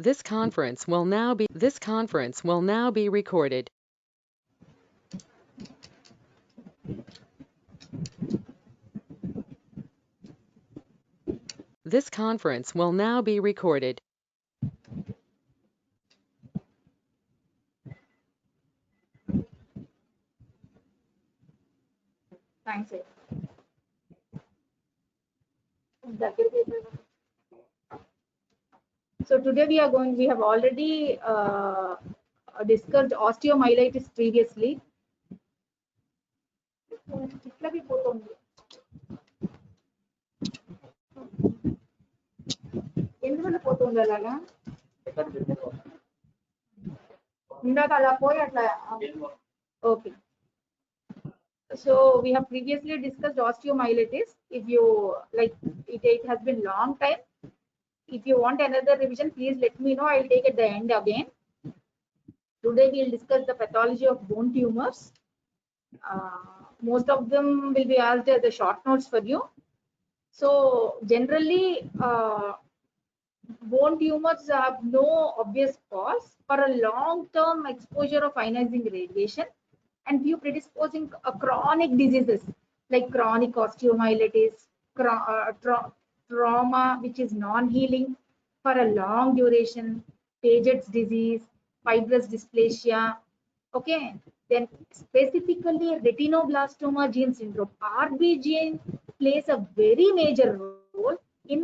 This conference will now be recorded. This conference will now be recorded. Thanks. So today we have already discussed osteomyelitis previously. ఎందువల్ల పోతుంది అలాగా ఇందాక అలా పోయి అట్లా okay. So we have previously discussed osteomyelitis. If you like it has been long time. If you want another revision, please let me know. I'll take at the end again. Today we'll discuss the pathology of bone tumors. Most of them will be asked as the short notes for you. So generally, bone tumors have no obvious cause for a long-term exposure of ionizing radiation and few predisposing chronic diseases like chronic osteomyelitis, trauma which is non-healing for a long duration, Paget's disease, fibrous dysplasia. Okay, then specifically retinoblastoma gene syndrome. RB gene plays a very major role in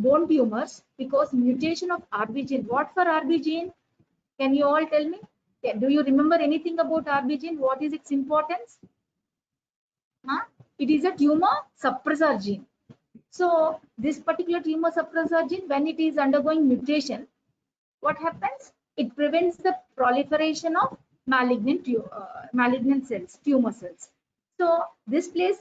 bone tumors because mutation of RB gene. What for RB gene? Can you all tell me? Do you remember anything about RB gene? What is its importance? It is a tumor suppressor gene. So this particular tumor suppressor gene, when it is undergoing mutation, what happens? It prevents the proliferation of malignant cells, tumor cells. So this plays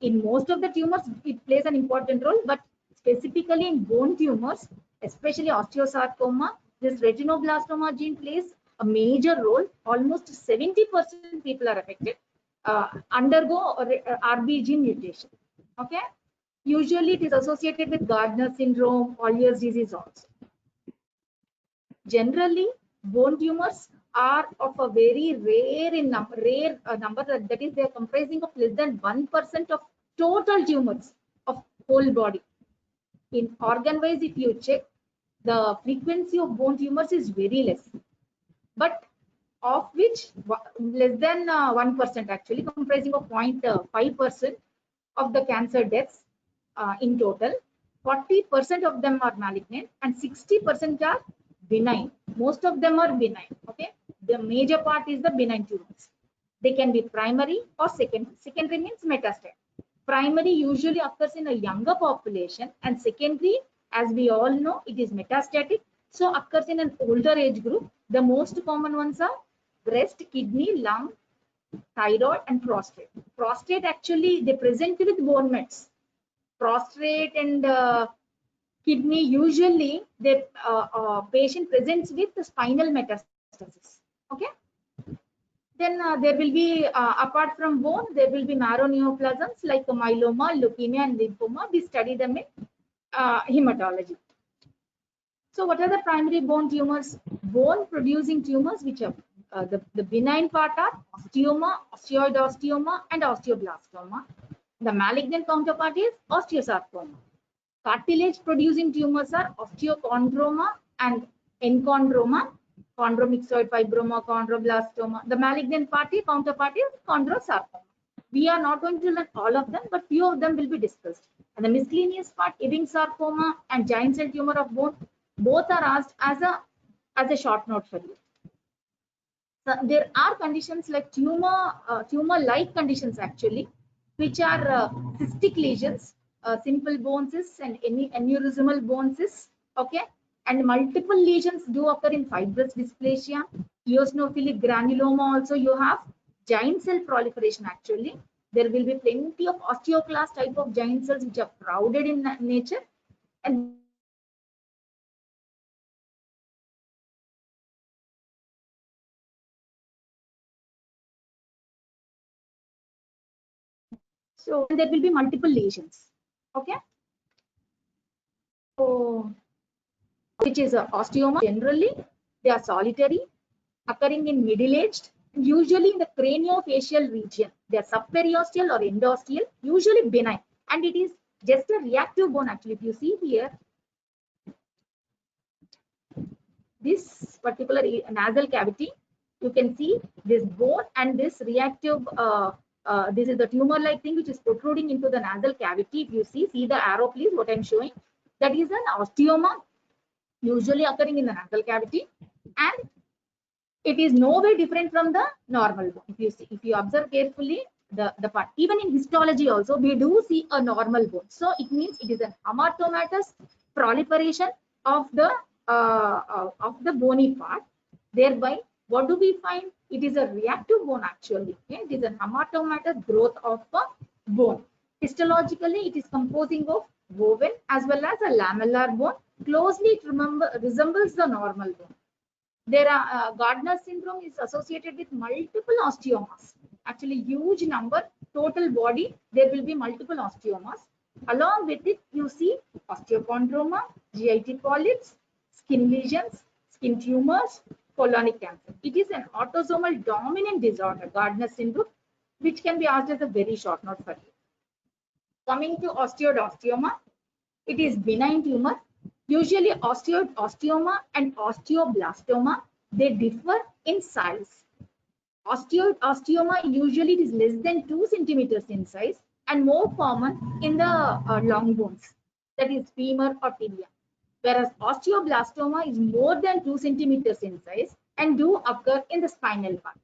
in most of the tumors, it plays an important role, but specifically in bone tumors, especially osteosarcoma, this retinoblastoma gene plays a major role. Almost 70% people are affected, undergo RB gene mutation. Okay, usually it is associated with Gardner syndrome, Olliers disease also. Generally, bone tumors are of a very rare number, that is, they are comprising of less than 1% of total tumors of whole body. In organ wise, if you check, the frequency of bone tumors is very less, but of which less than 1%, actually comprising of 0.5% of the cancer deaths in total. 40% of them are malignant and 60% are benign. Most of them are benign. Okay, the major part is the benign tumors. They can be primary or secondary. Secondary means metastatic. Primary usually occurs in a younger population, and secondary, as we all know, it is metastatic, so occurs in an older age group. The most common ones are breast, kidney, lung, thyroid, and prostate. Prostate, actually, they present with bone mets. Prostate and kidney, usually the patient presents with the spinal metastasis. Okay, then there will be apart from bone, there will be marrow neoplasms like myeloma, leukemia, and lymphoma. We study them in hematology. So what are the primary bone tumors? Bone producing tumors, which are the benign part are osteoma, osteoid osteoma, and osteoblastoma. The malignant counterpart is osteosarcoma. Cartilage producing tumors are osteochondroma and enchondroma, chondromyxoid fibroma, chondroblastoma. The malignant counterpart is chondrosarcoma. We are not going to learn all of them, but few of them will be discussed. And the miscellaneous part, Ewing sarcoma and giant cell tumor of bone, both are asked as a short note for you. So there are conditions like tumor-like conditions, actually, which are cystic lesions, simple bone cysts, and any aneurysmal bone cysts. Okay, and multiple lesions do occur in fibrous dysplasia, eosinophilic granuloma. Also, you have giant cell proliferation. Actually, there will be plenty of osteoclast type of giant cells which are crowded in nature, and so there will be multiple lesions. Okay, so which is osteoma. Generally, they are solitary, occurring in middle-aged, usually in the craniofacial region. They are subperiosteal or endosteal, usually benign, and it is just a reactive bone. Actually, if you see here, this particular nasal cavity, you can see this bone and this reactive, this is the tumor-like thing which is protruding into the nasal cavity. If you see the arrow, please, what I'm showing, that is an osteoma, usually occurring in the nasal cavity, and it is no way different from the normal bone. If you observe carefully the part, even in histology also, we do see a normal bone. So it means it is an hamartomatous proliferation of the bony part. Thereby, what do we find? It is a reactive bone actually. Okay? It is a hamartomatous growth of a bone. Histologically, it is composing of woven as well as a lamellar bone. Closely it resembles the normal bone. There are Gardner syndrome is associated with multiple osteomas. Actually, huge number, total body, there will be multiple osteomas. Along with it, you see osteochondroma, GIT polyps, skin lesions, skin tumors, colonic cancer. It is an autosomal dominant disorder, Gardner syndrome, which can be asked as a very short note for you. Coming to osteoblastoma, it is benign tumor. Usually osteoma and osteoblastoma, they differ in size. Osteoma usually it is less than 2 centimeters in size and more common in the long bones, that is femur or tibia. Whereas osteoblastoma is more than 2 centimeters in size and do occur in the spinal part.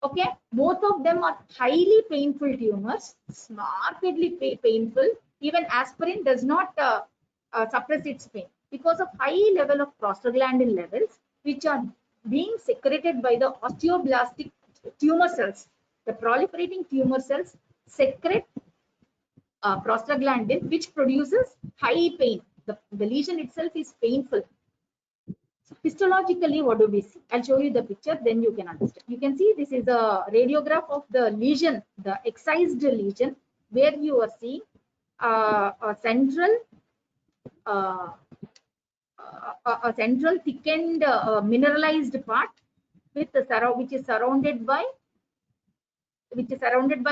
Okay, both of them are highly painful tumors, markedly painful. Even aspirin does not suppress its pain because of high level of prostaglandin levels, which are being secreted by the osteoblastic tumor cells. The proliferating tumor cells secrete prostaglandin, which produces high pain. The lesion itself is painful. Histologically, what do we see? I'll show you the picture, then you can understand. You can see this is a radiograph of the lesion, the excised lesion, where you are seeing a central thickened mineralized part with the which is surrounded by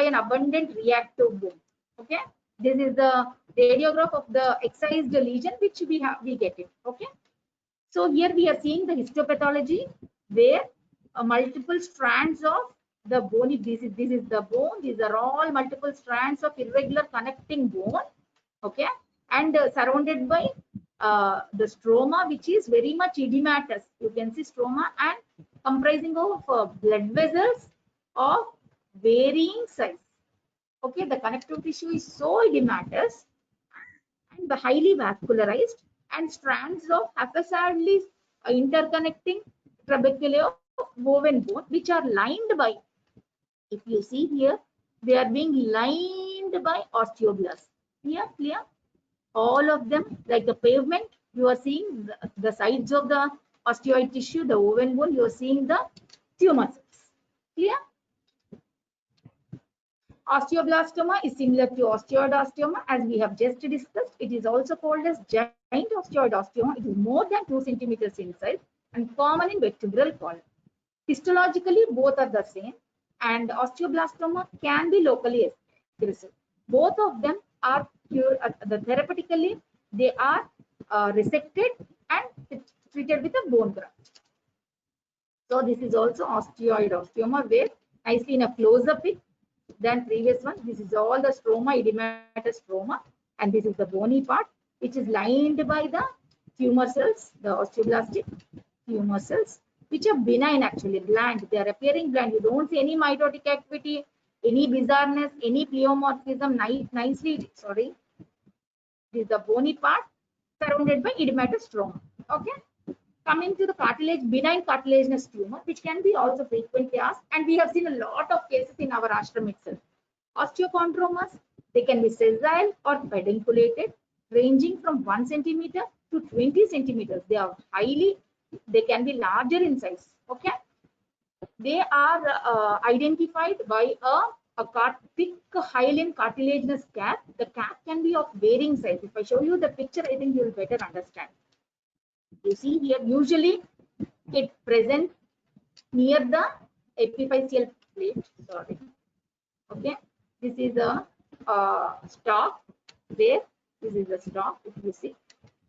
an abundant reactive bone. Okay, this is the radiograph of the excised lesion which we get it. Okay, so here we are seeing the histopathology where multiple strands of the bone. This is the bone. These are all multiple strands of irregular connecting bone. Okay, and surrounded by the stroma, which is very much edematous. You can see stroma and comprising of blood vessels of varying size. Okay, the connective tissue is so edematous and highly vascularized, and strands of haphazardly interconnecting trabeculae of woven bone, which are lined by, if you see here, they are being lined by osteoblasts. Here, clear? All of them, like the pavement, you are seeing the sides of the osteoid tissue, the woven bone, you are seeing the tumor cells. Clear? Osteoblastoma is similar to osteoid osteoma, as we have just discussed. It is also called as giant osteoid osteoma. It is more than 2 centimeters in size and common in vertebral column. Histologically, both are the same, and osteoblastoma can be locally aggressive. Both of them are cured, therapeutically, they are resected and treated with a bone graft. So this is also osteoid osteoma, where nicely in a close-up than previous one. This is all the stroma, edematous stroma, and this is the bony part, which is lined by the tumor cells, the osteoblastic tumor cells, which are benign actually, bland. They are appearing bland. You don't see any mitotic activity, any bizarreness, any pleomorphism. Nicely, sorry. This is the bony part surrounded by edematous stroma. Okay. Coming to the cartilage, benign cartilaginous tumor, which can be also frequently asked, and we have seen a lot of cases in our ashram itself. Osteochondromas, they can be sessile or pedunculated, ranging from 1 centimeter to 20 centimeters. They can be larger in size. Okay, they are identified by a thick hyaline cartilaginous cap. The cap can be of varying size. If I show you the picture, I think you will better understand. You see here, usually it present near the epiphyseal plate. Sorry. Okay, this is a stalk where this is the stalk, if you see,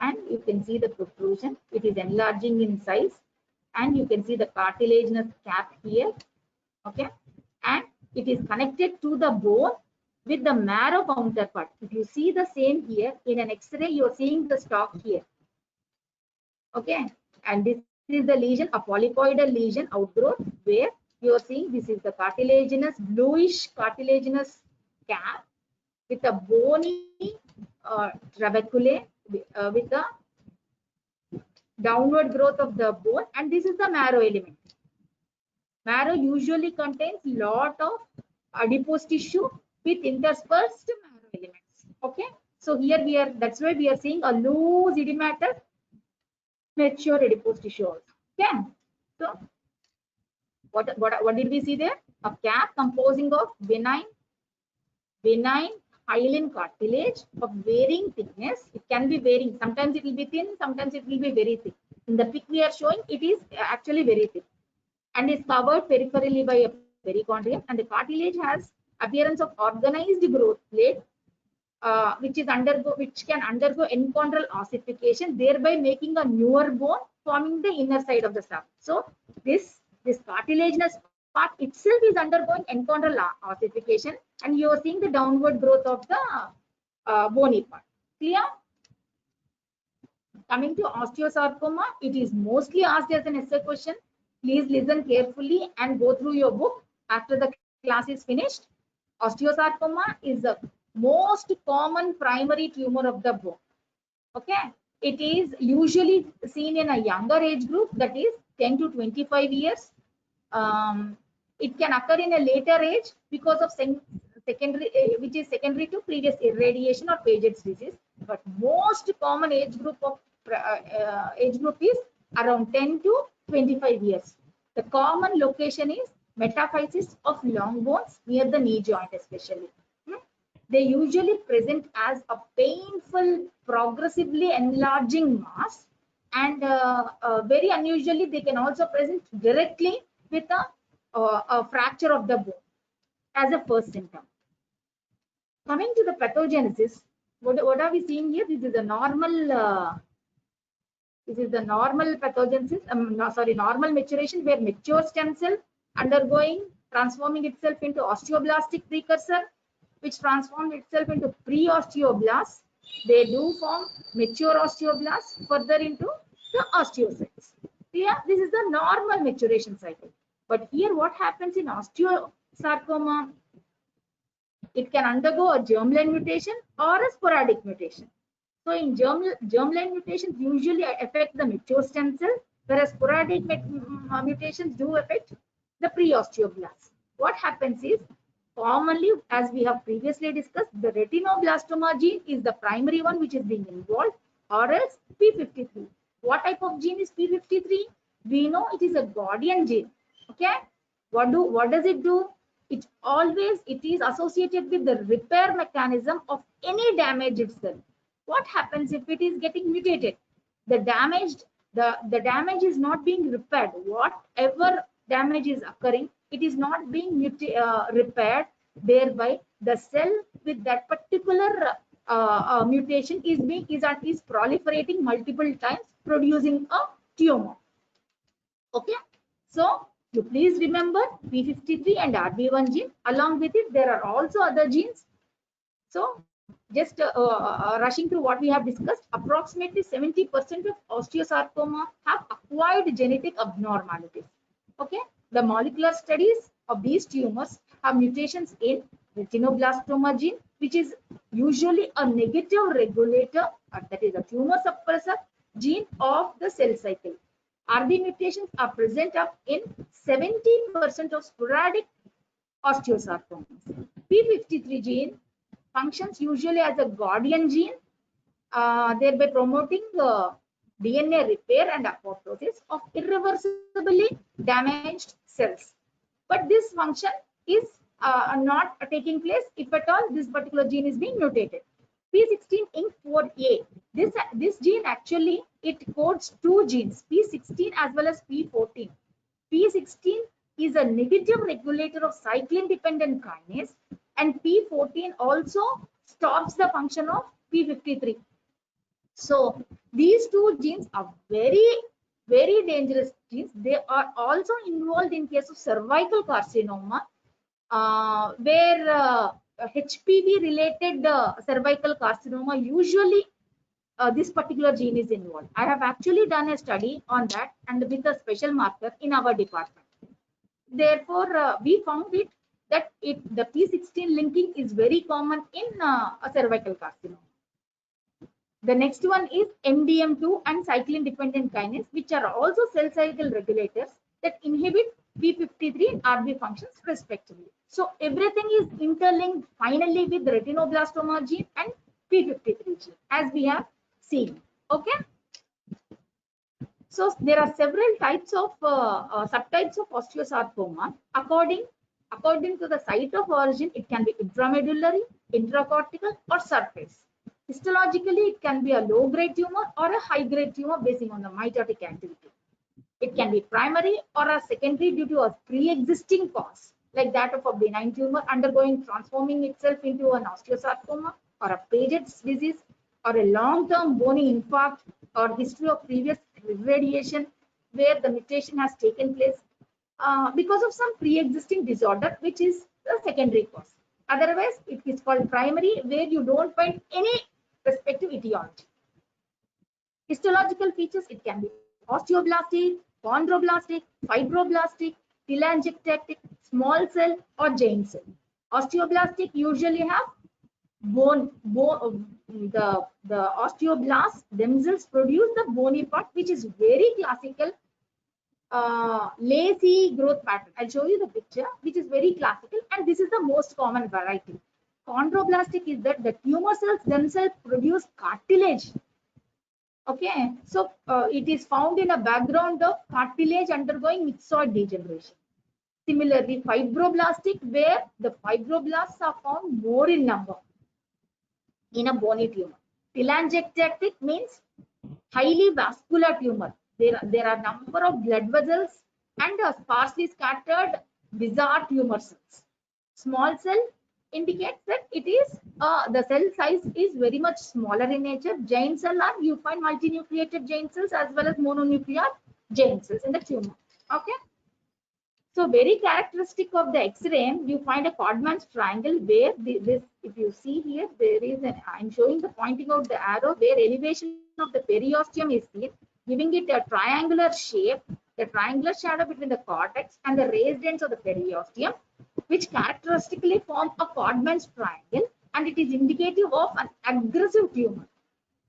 and you can see the protrusion. It is enlarging in size, and you can see the cartilaginous cap here. Okay, and it is connected to the bone with the marrow counterpart. If you see the same here in an X-ray, you are seeing the stalk here. Okay, and this is the lesion, a polypoidal lesion outgrowth, where you are seeing this is the cartilaginous, bluish cartilaginous cap with a bony trabeculae with the downward growth of the bone, and this is the marrow element. Marrow usually contains lot of adipose tissue with interspersed marrow elements. Okay, so here we are, that's why we are seeing a loose edematous mature adipose tissue also. Okay, so what did we see there? A cap composing of benign hyaline cartilage of varying thickness. It can be varying. Sometimes it will be thin, sometimes it will be very thick. In the pic we are showing, it is actually very thick and is covered peripherally by a perichondrium, and the cartilage has appearance of organized growth plate, which can undergo enchondral ossification, thereby making a newer bone forming the inner side of the stump. So this cartilaginous part itself is undergoing enchondral ossification, and you are seeing the downward growth of the bony part. Clear? Coming to osteosarcoma, it is mostly asked as an essay question. Please listen carefully and go through your book after the class is finished. Osteosarcoma is the most common primary tumor of the bone. Okay, it is usually seen in a younger age group, that is 10 to 25 years. It can occur in a later age because of secondary, which is secondary to previous irradiation or Paget's disease. But most common age group is around 10 to 25 years. The common location is metaphysis of long bones near the knee joint, especially. They usually present as a painful, progressively enlarging mass, and very unusually, they can also present directly with a fracture of the bone as a first symptom. Coming to the pathogenesis, what are we seeing here? This is the normal. This is the normal pathogenesis. Normal maturation, where mature stem cell transforming itself into osteoblastic precursor, which transforms itself into pre-osteoblasts. They do form mature osteoblasts further into the osteocytes. Yeah, this is the normal maturation cycle. But here what happens in osteosarcoma? It can undergo a germline mutation or a sporadic mutation. So in germline mutations usually affect the mature stem cell, whereas sporadic mutations do affect the pre-osteoblasts. What happens is, commonly, as we have previously discussed, the retinoblastoma gene is the primary one which is being involved, or else P53. What type of gene is P53? We know it is a guardian gene. Okay, what does it do? It is associated with the repair mechanism of any damaged cell. What happens if it is getting mutated? The damage is not being repaired. Whatever damage is occurring, it is not being repaired. Thereby, the cell with that particular mutation is proliferating multiple times, producing a tumor. Okay, so you please remember P53 and RB1 gene. Along with it, there are also other genes. So just rushing through what we have discussed, approximately 70% of osteosarcoma have acquired genetic abnormalities. Okay, the molecular studies of these tumors have mutations in retinoblastoma gene, which is usually a negative regulator, that is a tumor suppressor gene of the cell cycle. RB mutations are present in 70% of sporadic osteosarcomas. P53 gene functions usually as a guardian gene, thereby promoting DNA repair and apoptosis of irreversibly damaged cells. But this function is not taking place if at all this particular gene is being mutated. P16-INK4A. This gene actually, it codes two genes, P16 as well as P14. P16 is a negative regulator of cyclin-dependent kinase, and P14 also stops the function of P53. So these two genes are very, very dangerous genes. They are also involved in case of cervical carcinoma, where HPV related cervical carcinoma, usually this particular gene is involved. I have actually done a study on that and with a special marker in our department. Therefore, we found it that the P16 linking is very common in a cervical carcinoma. The next one is MDM2 and cyclin-dependent kinase, which are also cell cycle regulators that inhibit P53 and RB functions respectively. So everything is interlinked finally with retinoblastoma gene and P53 gene, as we have seen. Okay. So there are several types of subtypes of osteosarcoma. According to the site of origin, it can be intramedullary, intracortical, or surface. Histologically, it can be a low-grade tumor or a high-grade tumor based on the mitotic activity. It can be primary or a secondary due to a pre-existing cause, like that of a benign tumor transforming itself into an osteosarcoma, or a Paget's disease, or a long-term bony infarct, or history of previous radiation where the mutation has taken place because of some pre-existing disorder, which is the secondary cause. Otherwise, it is called primary, where you don't find any respective etiology. Histological features, it can be osteoblastic, chondroblastic, fibroblastic, telangiectatic, small cell, or giant cell. Osteoblastic usually have the osteoblasts themselves produce the bony part, which is very classical lacy growth pattern. I'll show you the picture, which is very classical, and this is the most common variety. Chondroblastic is that the tumor cells themselves produce cartilage. Okay, so it is found in a background of cartilage undergoing myxoid degeneration. Similarly, fibroblastic, where the fibroblasts are found more in number in a bony tumor. Telangiectatic means highly vascular tumor. There are number of blood vessels and sparsely scattered bizarre tumor cells. Small cell indicates that it is the cell size is very much smaller in nature. Giant cell are, you find multinucleated giant cells as well as mononuclear giant cells in the tumor. Okay. So very characteristic of the X-ray, you find a Codman's triangle where this, if you see here, there is an, I'm showing the pointing out the arrow where elevation of the periosteum is seen, giving it a triangular shape, the triangular shadow between the cortex and the raised ends of the periosteum, which characteristically form a Codman's triangle, and it is indicative of an aggressive tumor.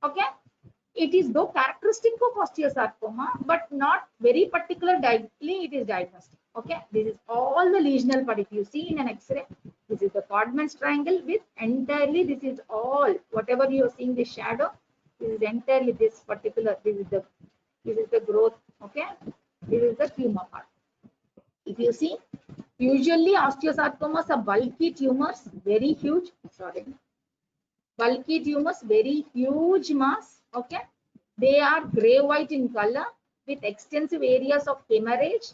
Okay. It is though characteristic of osteosarcoma, but not very particular directly it is diagnostic. Okay, this is all the lesional part. If you see in an X-ray, this is the Codman's triangle with entirely, this is all, whatever you are seeing the shadow, this is entirely this particular, this is the growth. Okay, this is the tumor part. If you see, usually osteosarcomas are bulky tumors, very huge, bulky tumors, very huge mass. Okay, they are gray white in color with extensive areas of hemorrhage,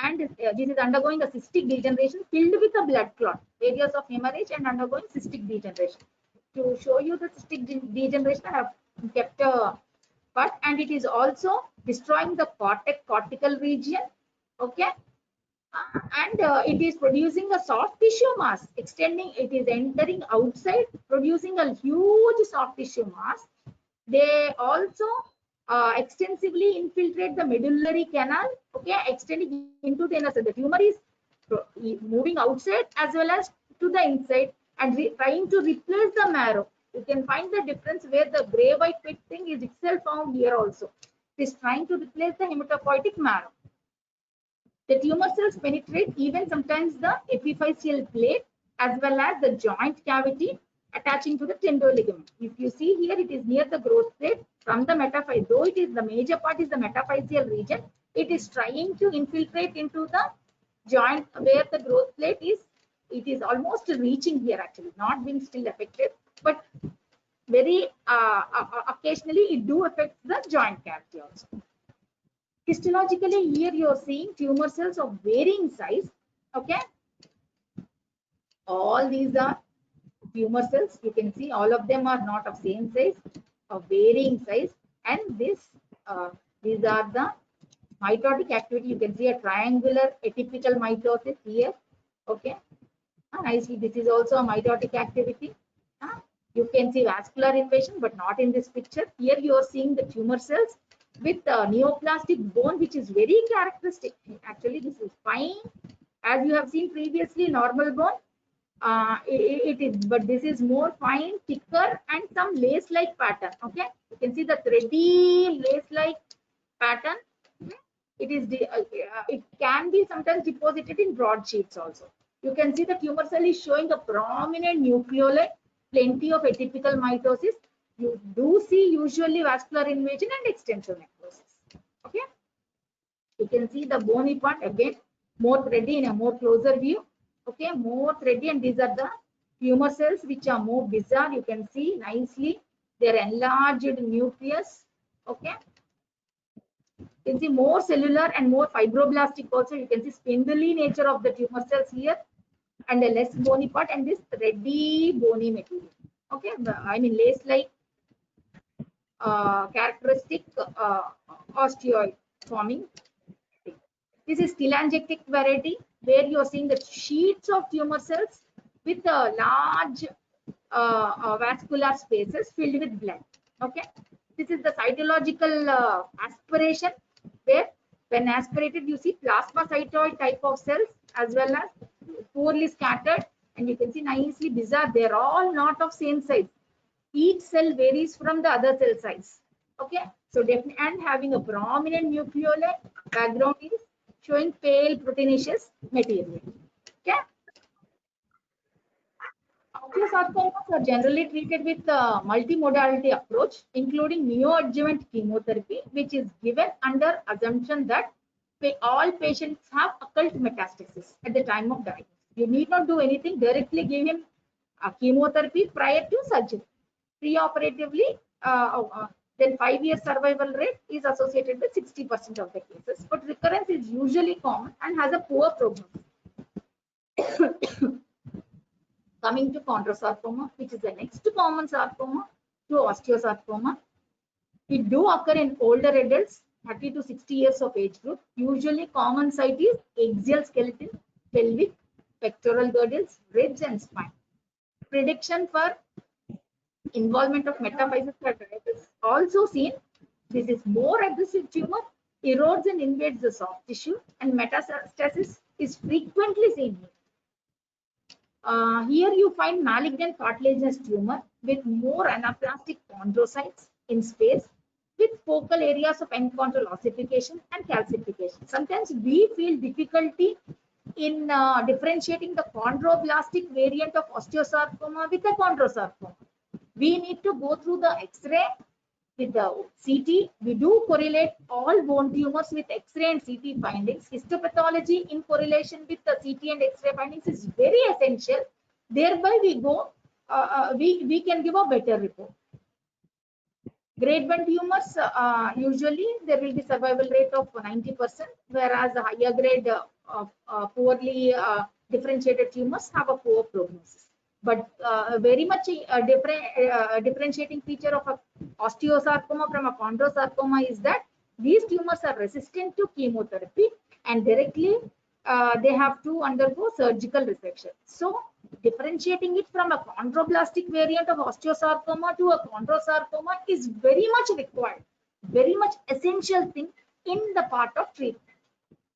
and this is undergoing a cystic degeneration filled with a blood clot, areas of hemorrhage and undergoing cystic degeneration. To show you the cystic degeneration, I have kept a part, and it is also destroying the cortical region. Okay, and it is producing a soft tissue mass, extending, it is entering outside, producing a huge soft tissue mass. They also extensively infiltrate the medullary canal, okay, extending into the inner side. The tumor is moving outside as well as to the inside and trying to replace the marrow. You can find the difference where the gray white thing is itself found here also. It is trying to replace the hematopoietic marrow. The tumor cells penetrate even sometimes the epiphyseal plate as well as the joint cavity attaching to the tendon ligament. If you see here, it is near the growth plate from the metaphyseal. Though it is the major part is the metaphyseal region, it is trying to infiltrate into the joint where the growth plate is. It is almost reaching here actually, not being still affected, but very occasionally it do affect the joint cavity also. Histologically, here you are seeing tumor cells of varying size. Okay, all these are tumor cells. You can see all of them are not of same size, of varying size, and these are the mitotic activity. You can see a triangular atypical mitosis here. Okay, nicely. This is also a mitotic activity. You can see vascular invasion, but not in this picture. Here you are seeing the tumor cells with neoplastic bone, which is very characteristic. Actually, this is fine. As you have seen previously, normal bone, it is, but this is more fine, thicker, and some lace-like pattern. Okay, you can see the thready lace-like pattern. It is it can be sometimes deposited in broadsheets also. You can see the tumor cell is showing a prominent nucleoli, plenty of atypical mitosis. You do see usually vascular invasion and extensive necrosis. Okay, you can see the bony part again, more thready in a more closer view. Okay, more thready, and these are the tumor cells which are more bizarre. You can see nicely their enlarged nucleus. Okay, you can see more cellular and more fibroblastic also. You can see spindly nature of the tumor cells here, and a less bony part, and this thready bony material. Okay, I mean lace-like characteristic osteoid forming. This is telangiectatic variety, where you are seeing the sheets of tumor cells with large vascular spaces filled with blood. Okay, this is the cytological aspiration, where when aspirated you see plasmacytoid type of cells as well as poorly scattered, and you can see nicely bizarre. They are all not of same size. Each cell varies from the other cell size. Okay, so definitely, and having a prominent nucleoli, background is showing pale proteinaceous material. Okay, osteosarcomas are generally treated with a multimodality approach, including neoadjuvant chemotherapy, which is given under assumption that all patients have occult metastasis at the time of diagnosis. You need not do anything, directly give him a chemotherapy prior to surgery. Preoperatively, then 5-year survival rate is associated with 60% of the cases, but recurrence is usually common and has a poor prognosis. Coming to chondrosarcoma, which is the next common sarcoma to osteosarcoma. It do occur in older adults, 30 to 60 years of age group. Usually common site is axial skeleton, pelvic, pectoral girdles, ribs, and spine. Prediction for involvement of metaphyseal is also seen. This is more aggressive tumor, erodes and invades the soft tissue, and metastasis is frequently seen here. Here you find malignant cartilaginous tumor with more anaplastic chondrocytes in space, with focal areas of enchondral ossification and calcification. Sometimes we feel difficulty in differentiating the chondroblastic variant of osteosarcoma with the chondrosarcoma. We need to go through the X-ray with the CT. We do correlate all bone tumors with X-ray and CT findings. Histopathology in correlation with the CT and X-ray findings is very essential. Thereby, we can give a better report. Grade 1 tumors, usually there will be survival rate of 90%, whereas the higher grade poorly differentiated tumors have a poor prognosis. But very much differentiating feature of a osteosarcoma from a chondrosarcoma is that these tumors are resistant to chemotherapy, and directly they have to undergo surgical resection. So differentiating it from a chondroblastic variant of osteosarcoma to a chondrosarcoma is very much required, very much essential thing in the part of treatment.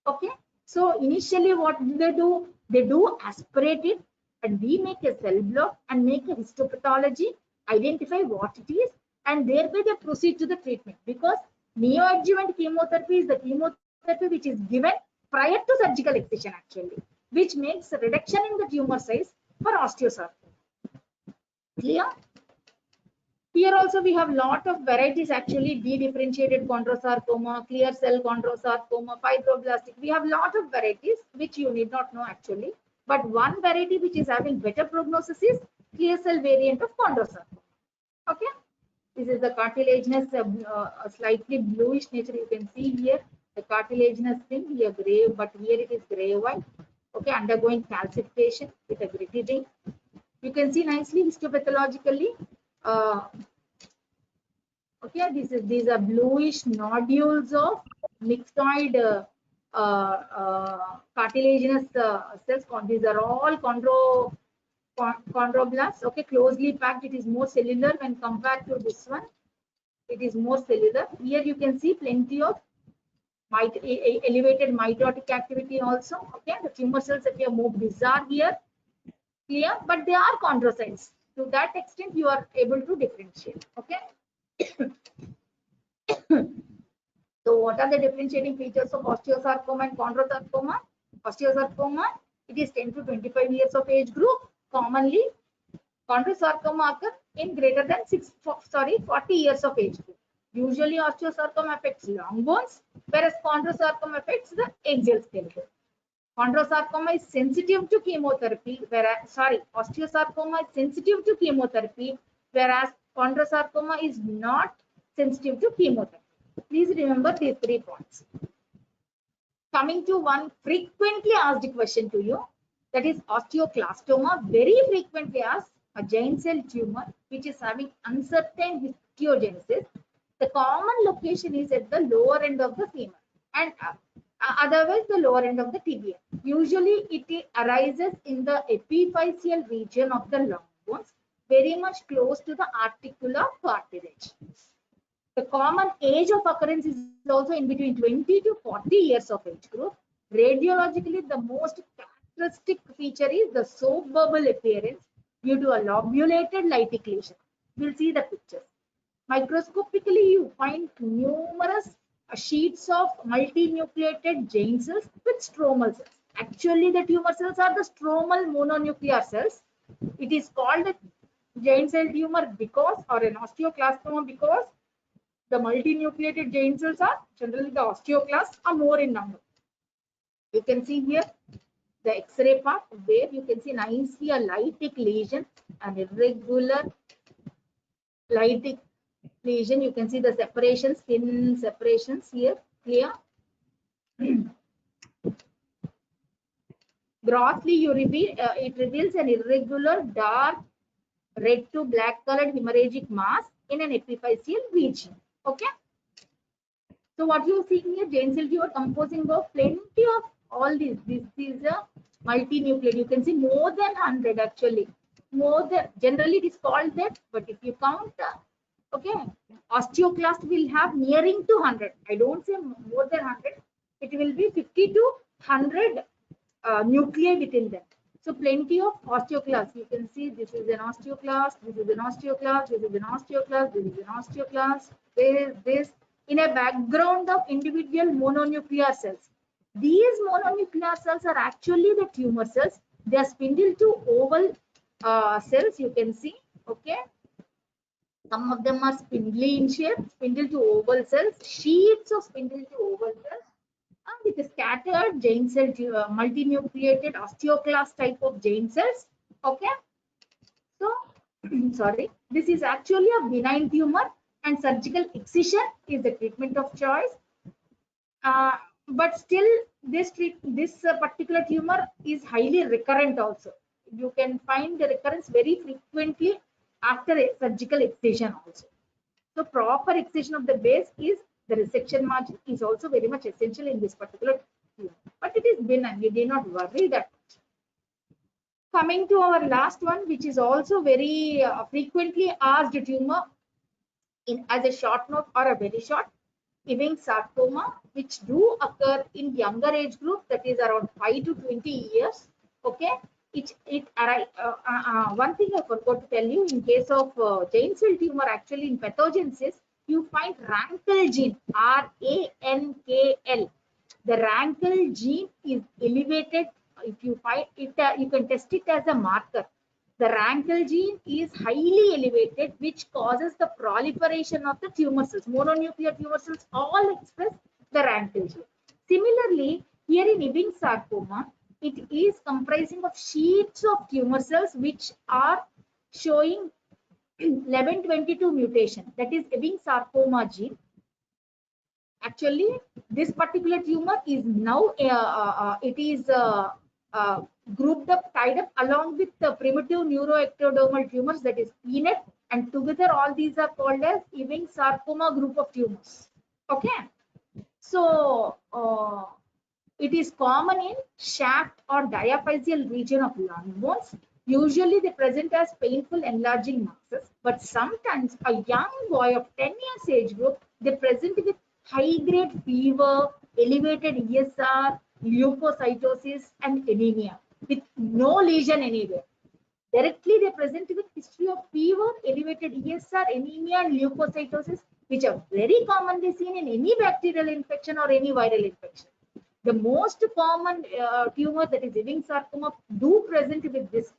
Okay, so initially what do? They do aspirate it, and we make a cell block and make a histopathology, identify what it is, and thereby they proceed to the treatment, because neoadjuvant chemotherapy is the chemotherapy which is given prior to surgical excision actually, which makes a reduction in the tumor size for osteosarcoma. Clear? Here also we have lot of varieties actually: dedifferentiated chondrosarcoma, clear cell chondrosarcoma, fibroblastic. We have lot of varieties which you need not know actually. But one variety which is having better prognosis is clear cell variant of chondrosarcoma. Okay, this is the cartilaginous, slightly bluish nature. You can see here the cartilaginous thing here gray, but here it is gray white. Okay, undergoing calcification with a gritty thing. You can see nicely histopathologically. Uh, okay, these are bluish nodules of myxoid cartilaginous cells. These are all chondroblasts. Okay, closely packed. It is more cellular when compared to this one. It is more cellular. Here you can see plenty of elevated mitotic activity also. Okay, the tumor cells appear more bizarre here. Clear, but they are chondrocytes. To that extent, you are able to differentiate. Okay. So, what are the differentiating features of osteosarcoma and chondrosarcoma? Osteosarcoma, it is 10 to 25 years of age group. Commonly, chondrosarcoma occur in greater than 40 years of age group. Usually, osteosarcoma affects long bones, whereas chondrosarcoma affects the axial skeleton. Chondrosarcoma is sensitive to chemotherapy, whereas, osteosarcoma is sensitive to chemotherapy, whereas chondrosarcoma is not sensitive to chemotherapy. Please remember these 3 points. Coming to one frequently asked question to you, that is osteoclastoma, very frequently asked, a giant cell tumor which is having uncertain histiogenesis. The common location is at the lower end of the femur and otherwise the lower end of the tibia. Usually it arises in the epiphyseal region of the long bones, very much close to the articular cartilage. The common age of occurrence is also in between 20 to 40 years of age group. Radiologically, the most characteristic feature is the soap bubble appearance due to a lobulated lytic lesion. We'll see the pictures. Microscopically, you find numerous sheets of multinucleated giant cells with stromal cells. Actually, the tumor cells are the stromal mononuclear cells. It is called a giant cell tumor because, or an osteoclastoma because, the multinucleated giant cells are generally the osteoclasts are more in number. You can see here the X-ray part where you can see nicely a lytic lesion, an irregular lytic lesion. You can see the separations, thin separations here. Clear? Grossly, it reveals an irregular dark red to black colored hemorrhagic mass in an epiphyseal region. Okay. So what you see here, giant cell tumor composing of plenty of all these. This is a multinucleate. You can see more than 100 actually. More than, generally it is called that, but if you count, okay, osteoclast will have nearing to 100. I don't say more than 100. It will be 50 to 100 nuclei within them. So plenty of osteoclasts. You can see this is an osteoclast, this is an osteoclast, this is an osteoclast, this is an osteoclast. There is this in a background of individual mononuclear cells. These mononuclear cells are actually the tumor cells. They are spindle to oval cells. You can see, okay. Some of them are spindly in shape, spindle to oval cells, sheets of spindle to oval cells. With a scattered giant cell, multinucleated osteoclast type of giant cells. Okay. So, sorry, this is actually a benign tumor and surgical excision is the treatment of choice. But still, this particular tumor is highly recurrent also. You can find the recurrence very frequently after a surgical excision also. So, proper excision of the base is the resection margin is also very much essential in this particular tumor. But it is benign. We do not worry that much. Coming to our last one, which is also very frequently asked tumor in as a short note or a very short, Ewing sarcoma, which do occur in younger age group, that is around 5 to 20 years. Okay, one thing I forgot to tell you, in case of giant cell tumor, actually in pathogenesis, you find rankle gene, RANKL. The rankle gene is elevated. If you find it, you can test it as a marker. The rankle gene is highly elevated, which causes the proliferation of the tumor cells. Mononuclear tumor cells all express the rankle gene. Similarly, here in Ewing sarcoma, it is comprising of sheets of tumor cells which are showing 1122 mutation, that is Ewing sarcoma gene. Actually, this particular tumor is now grouped up, tied up along with the primitive neuroectodermal tumors, that is PNET, and together all these are called as Ewing sarcoma group of tumors. Okay, so it is common in shaft or diaphyseal region of lung bones. Usually they present as painful enlarging masses, but sometimes a young boy of 10 years age group, they present with high-grade fever, elevated ESR, leukocytosis, and anemia with no lesion anywhere. Directly they present with history of fever, elevated ESR, anemia, and leukocytosis, which are very commonly seen in any bacterial infection or any viral infection. The most common tumor, that is Ewing sarcoma, do present with this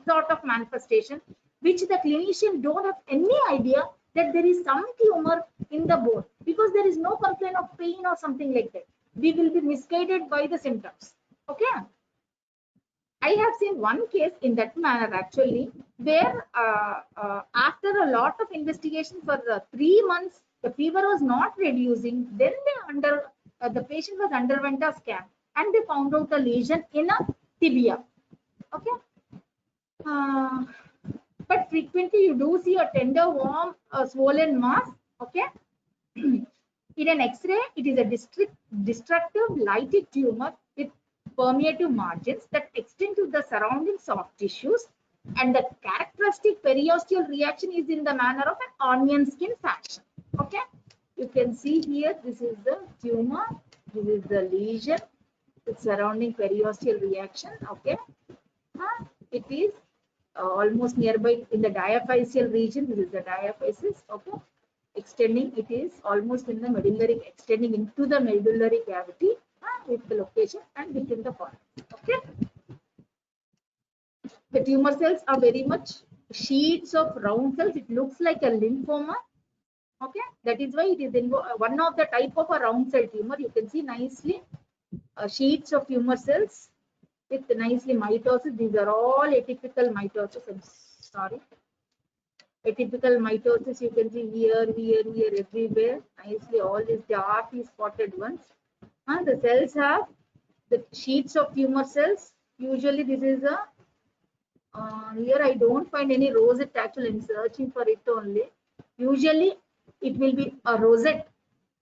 sort of manifestation, which the clinician don't have any idea that there is some tumor in the bone, because there is no complaint of pain or something like that. We will be misguided by the symptoms. Okay. I have seen one case in that manner actually, where after a lot of investigation for 3 months, the fever was not reducing. Then the patient was underwent a scan and they found out the lesion in a tibia. Okay. But frequently you do see a tender, warm, swollen mass. Okay. In an X-ray, it is a destructive, lighted tumor with permeative margins that extend to the surrounding soft tissues, and the characteristic periosteal reaction is in the manner of an onion skin fashion. Okay, you can see here, this is the tumor, this is the lesion with surrounding periosteal reaction. Okay, it is almost nearby in the diaphyseal region. This is the diaphysis. Okay, extending, it is almost in the medullary, extending into the medullary cavity with the location and within the corner. Okay, the tumor cells are very much sheets of round cells. It looks like a lymphoma. Okay, that is why it is in one of the type of a round cell tumor. You can see nicely sheets of tumor cells with nicely mitosis. These are all atypical mitosis. I'm sorry, atypical mitosis. You can see here, everywhere. Nicely, all these darkly spotted ones. The cells have the sheets of tumor cells. Usually, this is a here I don't find any rosette. Actually, I'm searching for it only. Usually, it will be a rosette.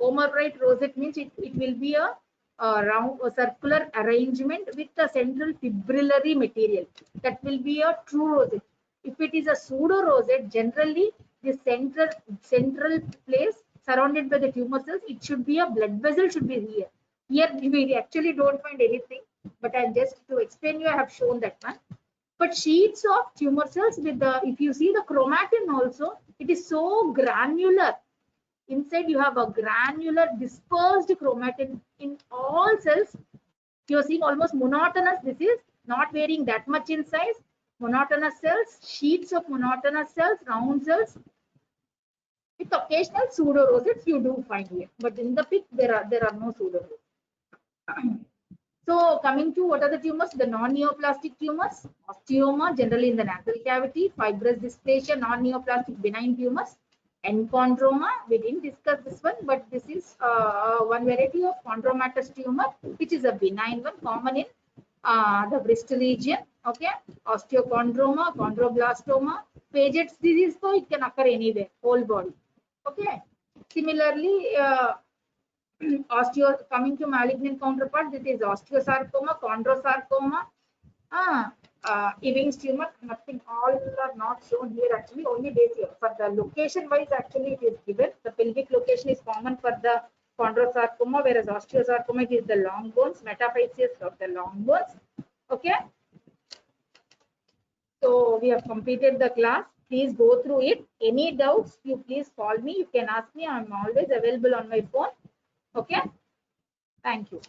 Omerite rosette means it will be a round or circular arrangement with a central fibrillary material. That will be a true rosette. If it is a pseudo rosette, generally the central place surrounded by the tumor cells, it should be a blood vessel, should be here. Here we actually don't find anything, but I'm just to explain you, I have shown that one. But sheets of tumor cells with the, if you see the chromatin also, it is so granular. Inside you have a granular dispersed chromatin in all cells. You are seeing almost monotonous. This is not varying that much in size. Monotonous cells, sheets of monotonous cells, round cells, with occasional pseudo rosettes you do find here. But in the pic there are no pseudo rosettes. So coming to what are the tumors? The non-neoplastic tumors, osteoma, generally in the nasal cavity, fibrous dysplasia, non-neoplastic benign tumors, enchondroma. We didn't discuss this one, but this is one variety of chondromatous tumor, which is a benign one, common in the wrist region. Okay, osteochondroma, chondroblastoma, Paget's disease, so it can occur anywhere, whole body. Okay, similarly. Coming to malignant counterpart, this is osteosarcoma, chondrosarcoma, Ewing's tumor. Nothing, all are not shown here actually, only days here. For the location wise, actually it is given. The pelvic location is common for the chondrosarcoma, whereas osteosarcoma is the long bones, metaphyseous of the long bones. Okay. So we have completed the class. Please go through it. Any doubts, you please call me. You can ask me. I'm always available on my phone. Okay. Thank you.